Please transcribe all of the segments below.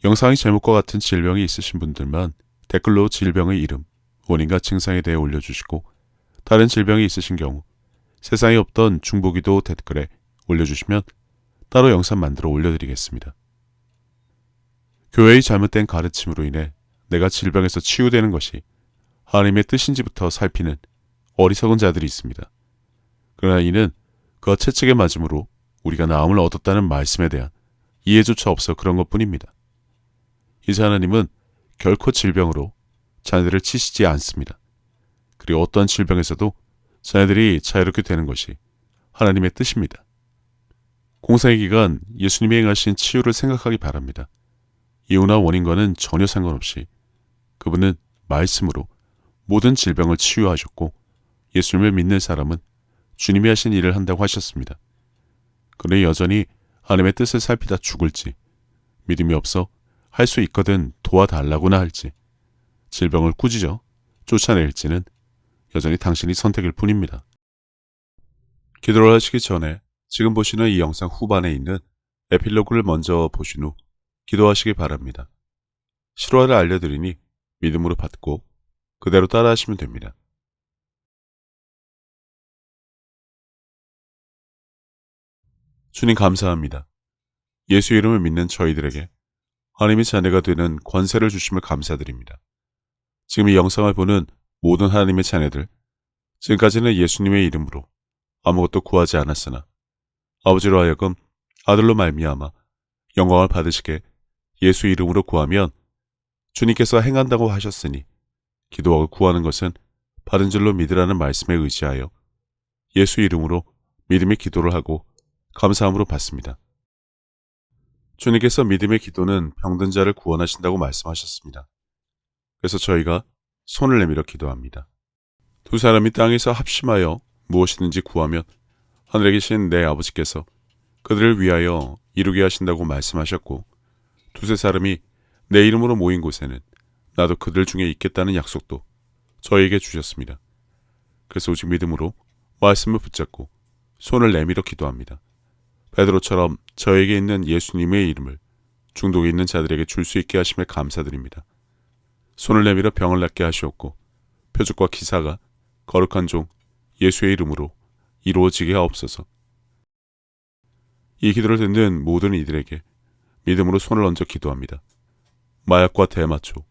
영상의 제목과 같은 질병이 있으신 분들만 댓글로 질병의 이름, 원인과 증상에 대해 올려주시고, 다른 질병이 있으신 경우 세상에 없던 중보기도 댓글에 올려주시면 따로 영상 만들어 올려드리겠습니다. 교회의 잘못된 가르침으로 인해 내가 질병에서 치유되는 것이 하나님의 뜻인지부터 살피는 어리석은 자들이 있습니다. 그러나 이는 그와 채찍에 맞음으로 우리가 나음을 얻었다는 말씀에 대한 이해조차 없어 그런 것뿐입니다. 이제 하나님은 결코 질병으로 자녀들을 치시지 않습니다. 그리고 어떠한 질병에서도 자녀들이 자유롭게 되는 것이 하나님의 뜻입니다. 공생의 기간 예수님이 행하신 치유를 생각하기 바랍니다. 이유나 원인과는 전혀 상관없이 그분은 말씀으로 모든 질병을 치유하셨고, 예수님을 믿는 사람은 주님이 하신 일을 한다고 하셨습니다. 그러나 여전히 하나님의 뜻을 살피다 죽을지, 믿음이 없어 할 수 있거든 도와달라고나 할지, 질병을 꾸짖어 쫓아낼지는 여전히 당신이 선택일 뿐입니다. 기도를 하시기 전에 지금 보시는 이 영상 후반에 있는 에필로그를 먼저 보신 후 기도하시기 바랍니다. 실화를 알려드리니 믿음으로 받고 그대로 따라하시면 됩니다. 주님 감사합니다. 예수 이름을 믿는 저희들에게 하나님의 자녀가 되는 권세를 주심을 감사드립니다. 지금 이 영상을 보는 모든 하나님의 자녀들, 지금까지는 예수님의 이름으로 아무것도 구하지 않았으나 아버지로 하여금 아들로 말미암아 영광을 받으시게 예수 이름으로 구하면 주님께서 행한다고 하셨으니 기도하고 구하는 것은 받은 줄로 믿으라는 말씀에 의지하여 예수 이름으로 믿음의 기도를 하고 감사함으로 받습니다. 주님께서 믿음의 기도는 병든 자를 구원하신다고 말씀하셨습니다. 그래서 저희가 손을 내밀어 기도합니다. 두 사람이 땅에서 합심하여 무엇이든지 구하면 하늘에 계신 내 아버지께서 그들을 위하여 이루게 하신다고 말씀하셨고, 두세 사람이 내 이름으로 모인 곳에는 나도 그들 중에 있겠다는 약속도 저희에게 주셨습니다. 그래서 오직 믿음으로 말씀을 붙잡고 손을 내밀어 기도합니다. 베드로처럼 저에게 있는 예수님의 이름을 중독에 있는 자들에게 줄 수 있게 하심에 감사드립니다. 손을 내밀어 병을 낫게 하시옵고 표적과 기사가 거룩한 종 예수의 이름으로 이루어지게 하옵소서. 이 기도를 듣는 모든 이들에게 믿음으로 손을 얹어 기도합니다. 마약과 대마초,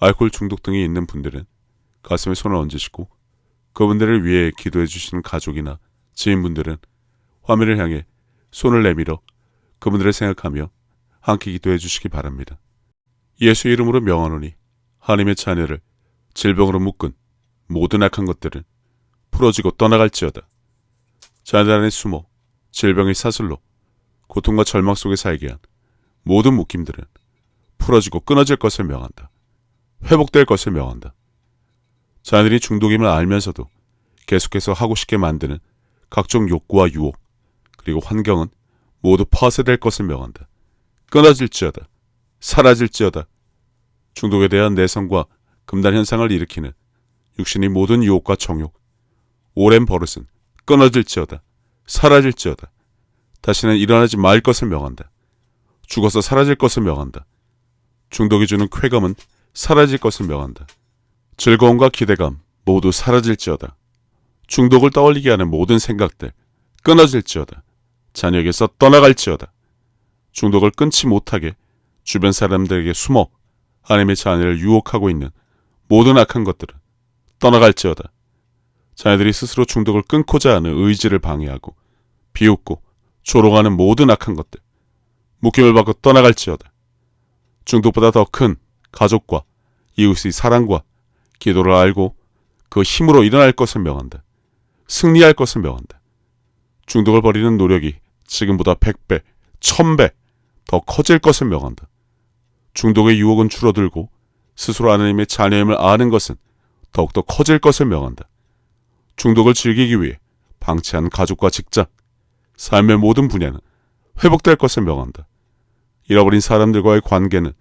알코올 중독 등이 있는 분들은 가슴에 손을 얹으시고, 그분들을 위해 기도해 주시는 가족이나 지인분들은 화면을 향해 손을 내밀어 그분들을 생각하며 함께 기도해 주시기 바랍니다. 예수 이름으로 명하노니 하나님의 자녀를 질병으로 묶은 모든 악한 것들은 풀어지고 떠나갈지어다. 자녀들 안에 숨어 질병의 사슬로 고통과 절망 속에 살게 한 모든 묶임들은 풀어지고 끊어질 것을 명한다. 회복될 것을 명한다. 자녀들이 중독임을 알면서도 계속해서 하고 싶게 만드는 각종 욕구와 유혹, 그리고 환경은 모두 파쇄될 것을 명한다. 끊어질지어다. 사라질지어다. 중독에 대한 내성과 금단 현상을 일으키는 육신의 모든 유혹과 정욕, 오랜 버릇은 끊어질지어다. 사라질지어다. 다시는 일어나지 말 것을 명한다. 죽어서 사라질 것을 명한다. 중독이 주는 쾌감은 사라질 것을 명한다. 즐거움과 기대감 모두 사라질지어다. 중독을 떠올리게 하는 모든 생각들 끊어질지어다. 자녀에게서 떠나갈지어다. 중독을 끊지 못하게 주변 사람들에게 숨어 하나님의 자녀를 유혹하고 있는 모든 악한 것들은 떠나갈지어다. 자녀들이 스스로 중독을 끊고자 하는 의지를 방해하고 비웃고 조롱하는 모든 악한 것들 묶임을 받고 떠나갈지어다. 중독보다 더 큰 가족과 이웃의 사랑과 기도를 알고 그 힘으로 일어날 것을 명한다. 승리할 것을 명한다. 중독을 버리는 노력이 지금보다 100배, 1000배 더 커질 것을 명한다. 중독의 유혹은 줄어들고 스스로 하나님의 자녀임을 아는 것은 더욱더 커질 것을 명한다. 중독을 즐기기 위해 방치한 가족과 직장, 삶의 모든 분야는 회복될 것을 명한다. 잃어버린 사람들과의 관계는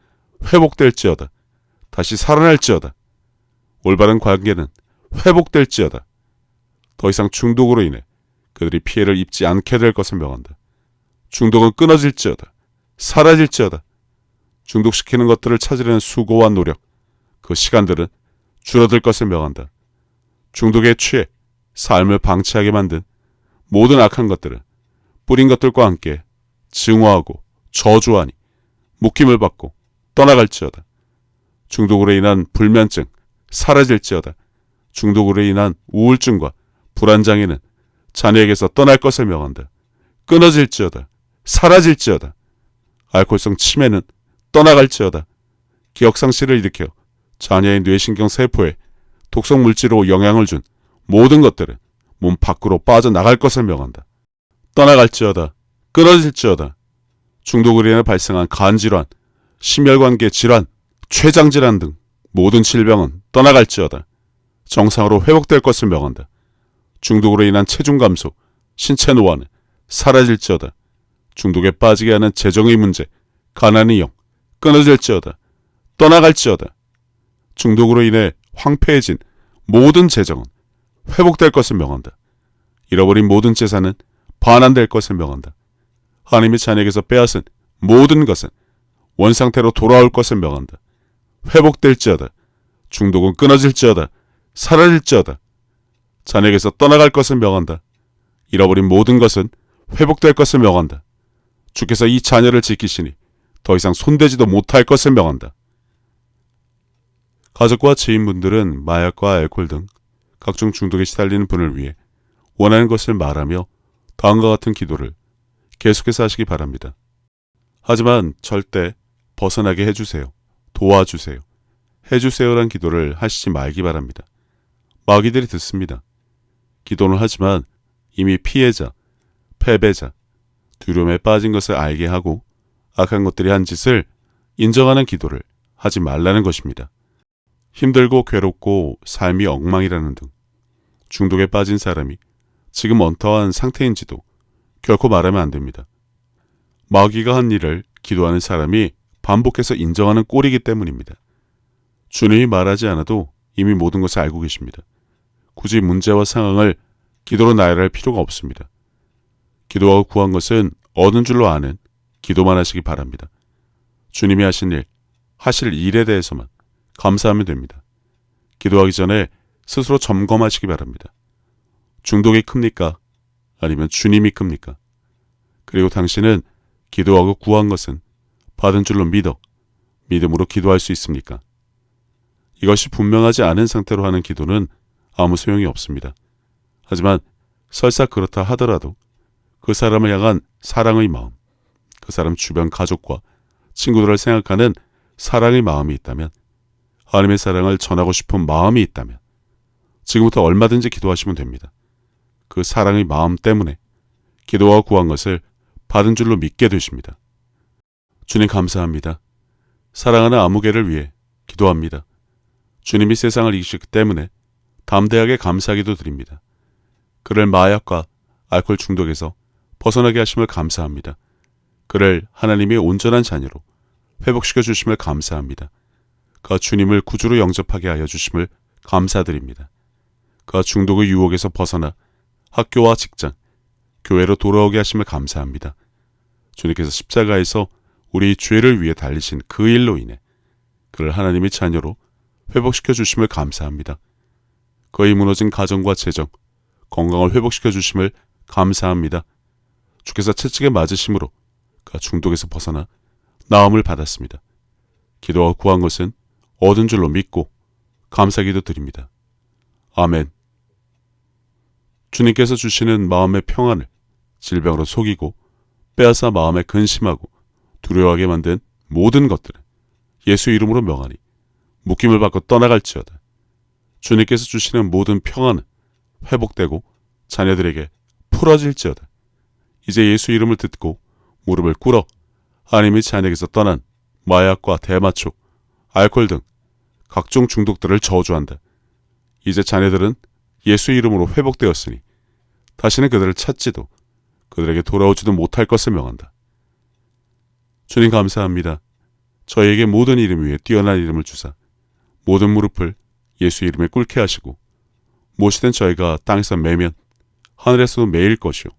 회복될지어다. 다시 살아날지어다. 올바른 관계는 회복될지어다. 더 이상 중독으로 인해 그들이 피해를 입지 않게 될 것을 명한다. 중독은 끊어질지어다. 사라질지어다. 중독시키는 것들을 찾으려는 수고와 노력, 그 시간들은 줄어들 것을 명한다. 중독에 취해 삶을 방치하게 만든 모든 악한 것들은 뿌린 것들과 함께 증오하고 저주하니 묶임을 받고 떠나갈지어다. 중독으로 인한 불면증 사라질지어다. 중독으로 인한 우울증과 불안장애는 자녀에게서 떠날 것을 명한다. 끊어질지어다. 사라질지어다. 알코올성 치매는 떠나갈지어다. 기억상실을 일으켜 자녀의 뇌신경 세포에 독성 물질로 영향을 준 모든 것들은 몸 밖으로 빠져나갈 것을 명한다. 떠나갈지어다. 끊어질지어다. 중독으로 인해 발생한 간질환, 심혈관계 질환, 췌장질환 등 모든 질병은 떠나갈지어다. 정상으로 회복될 것을 명한다. 중독으로 인한 체중 감소, 신체 노화는 사라질지어다. 중독에 빠지게 하는 재정의 문제, 가난의 영, 끊어질지어다. 떠나갈지어다. 중독으로 인해 황폐해진 모든 재정은 회복될 것을 명한다. 잃어버린 모든 재산은 반환될 것을 명한다. 하나님의 자녀에게서 빼앗은 모든 것은 원상태로 돌아올 것을 명한다. 회복될지어다. 중독은 끊어질지어다. 사라질지어다. 자녀에게서 떠나갈 것을 명한다. 잃어버린 모든 것은 회복될 것을 명한다. 주께서 이 자녀를 지키시니 더 이상 손대지도 못할 것을 명한다. 가족과 지인분들은 마약과 알코올 등 각종 중독에 시달리는 분을 위해 원하는 것을 말하며 다음과 같은 기도를 계속해서 하시기 바랍니다. 하지만 절대 벗어나게 해주세요. 도와주세요. 해주세요란 기도를 하시지 말기 바랍니다. 마귀들이 듣습니다. 기도는 하지만 이미 피해자, 패배자, 두려움에 빠진 것을 알게 하고 악한 것들이 한 짓을 인정하는 기도를 하지 말라는 것입니다. 힘들고 괴롭고 삶이 엉망이라는 등 중독에 빠진 사람이 지금 언짢은 상태인지도 결코 말하면 안 됩니다. 마귀가 한 일을 기도하는 사람이 반복해서 인정하는 꼴이기 때문입니다. 주님이 말하지 않아도 이미 모든 것을 알고 계십니다. 굳이 문제와 상황을 기도로 나열할 필요가 없습니다. 기도하고 구한 것은 얻은 줄로 아는 기도만 하시기 바랍니다. 주님이 하신 일, 하실 일에 대해서만 감사하면 됩니다. 기도하기 전에 스스로 점검하시기 바랍니다. 중독이 큽니까? 아니면 주님이 큽니까? 그리고 당신은 기도하고 구한 것은 받은 줄로 믿음으로 기도할 수 있습니까? 이것이 분명하지 않은 상태로 하는 기도는 아무 소용이 없습니다. 하지만 설사 그렇다 하더라도 그 사람을 향한 사랑의 마음, 그 사람 주변 가족과 친구들을 생각하는 사랑의 마음이 있다면, 하나님의 사랑을 전하고 싶은 마음이 있다면 지금부터 얼마든지 기도하시면 됩니다. 그 사랑의 마음 때문에 기도와 구한 것을 받은 줄로 믿게 되십니다. 주님 감사합니다. 사랑하는 아무개를 위해 기도합니다. 주님이 세상을 이기셨기 때문에 담대하게 감사기도 드립니다. 그를 마약과 알코올 중독에서 벗어나게 하심을 감사합니다. 그를 하나님의 온전한 자녀로 회복시켜 주심을 감사합니다. 그가 주님을 구주로 영접하게 하여 주심을 감사드립니다. 그가 중독의 유혹에서 벗어나 학교와 직장, 교회로 돌아오게 하심을 감사합니다. 주님께서 십자가에서 우리 죄를 위해 달리신 그 일로 인해 그를 하나님의 자녀로 회복시켜 주심을 감사합니다. 그의 무너진 가정과 재정, 건강을 회복시켜 주심을 감사합니다. 주께서 채찍에 맞으심으로 그가 중독에서 벗어나 나음을 받았습니다. 기도와 구한 것은 얻은 줄로 믿고 감사기도 드립니다. 아멘. 주님께서 주시는 마음의 평안을 질병으로 속이고 빼앗아 마음에 근심하고 두려워하게 만든 모든 것들은 예수 이름으로 명하니 묶임을 받고 떠나갈지어다. 주님께서 주시는 모든 평안은 회복되고 자녀들에게 풀어질지어다. 이제 예수 이름을 듣고 무릎을 꿇어 하나님의 자녀에게서 떠난 마약과 대마초, 알코올 등 각종 중독들을 저주한다. 이제 자녀들은 예수 이름으로 회복되었으니 다시는 그들을 찾지도 그들에게 돌아오지도 못할 것을 명한다. 주님 감사합니다. 저희에게 모든 이름 위에 뛰어난 이름을 주사 모든 무릎을 예수 이름에 꿇게 하시고 무엇이든 저희가 땅에서 매면 하늘에서도 매일 것이요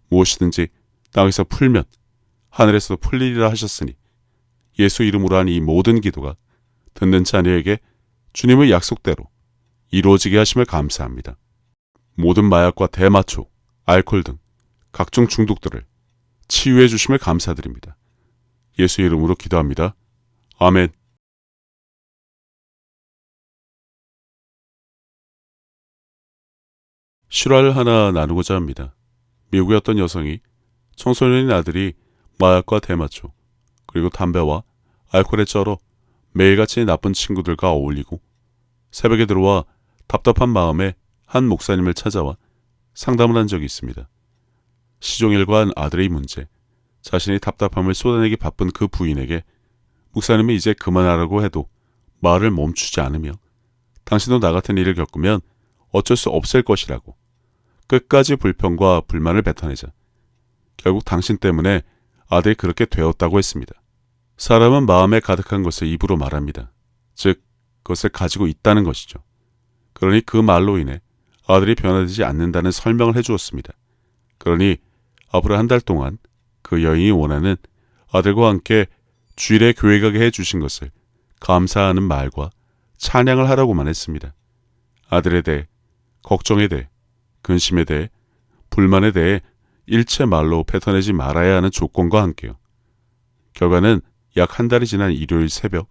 무엇이든지 땅에서 풀면 하늘에서도 풀리리라 하셨으니 예수 이름으로 한 이 모든 기도가 듣는 자녀에게 주님의 약속대로 이루어지게 하심을 감사합니다. 모든 마약과 대마초, 알코올 등 각종 중독들을 치유해 주심을 감사드립니다. 예수 이름으로 기도합니다. 아멘. 실화를 하나 나누고자 합니다. 미국의 어떤 여성이 청소년인 아들이 마약과 대마초, 그리고 담배와 알코올에 쩔어 매일같이 나쁜 친구들과 어울리고 새벽에 들어와 답답한 마음에 한 목사님을 찾아와 상담을 한 적이 있습니다. 시종일관 아들의 문제, 자신이 답답함을 쏟아내기 바쁜 그 부인에게 목사님이 이제 그만하라고 해도 말을 멈추지 않으며 당신도 나 같은 일을 겪으면 어쩔 수 없을 것이라고 끝까지 불평과 불만을 뱉어내자 결국 당신 때문에 아들이 그렇게 되었다고 했습니다. 사람은 마음에 가득한 것을 입으로 말합니다. 즉, 그것을 가지고 있다는 것이죠. 그러니 그 말로 인해 아들이 변화되지 않는다는 설명을 해주었습니다. 그러니 앞으로 한 달 동안 그 여인이 원하는 아들과 함께 주일에 교회 가게 해주신 것을 감사하는 말과 찬양을 하라고만 했습니다. 아들에 대해, 걱정에 대해, 근심에 대해, 불만에 대해 일체 말로 뱉어내지 말아야 하는 조건과 함께요. 결과는 약 한 달이 지난 일요일 새벽,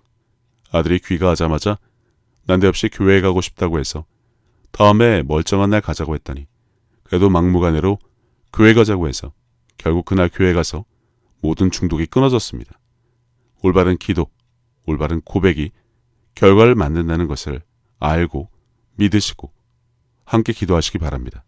아들이 귀가하자마자 난데없이 교회에 가고 싶다고 해서 다음에 멀쩡한 날 가자고 했더니 그래도 막무가내로 교회 가자고 해서 결국 그날 교회 가서 모든 중독이 끊어졌습니다. 올바른 기도, 올바른 고백이 결과를 만든다는 것을 알고 믿으시고 함께 기도하시기 바랍니다.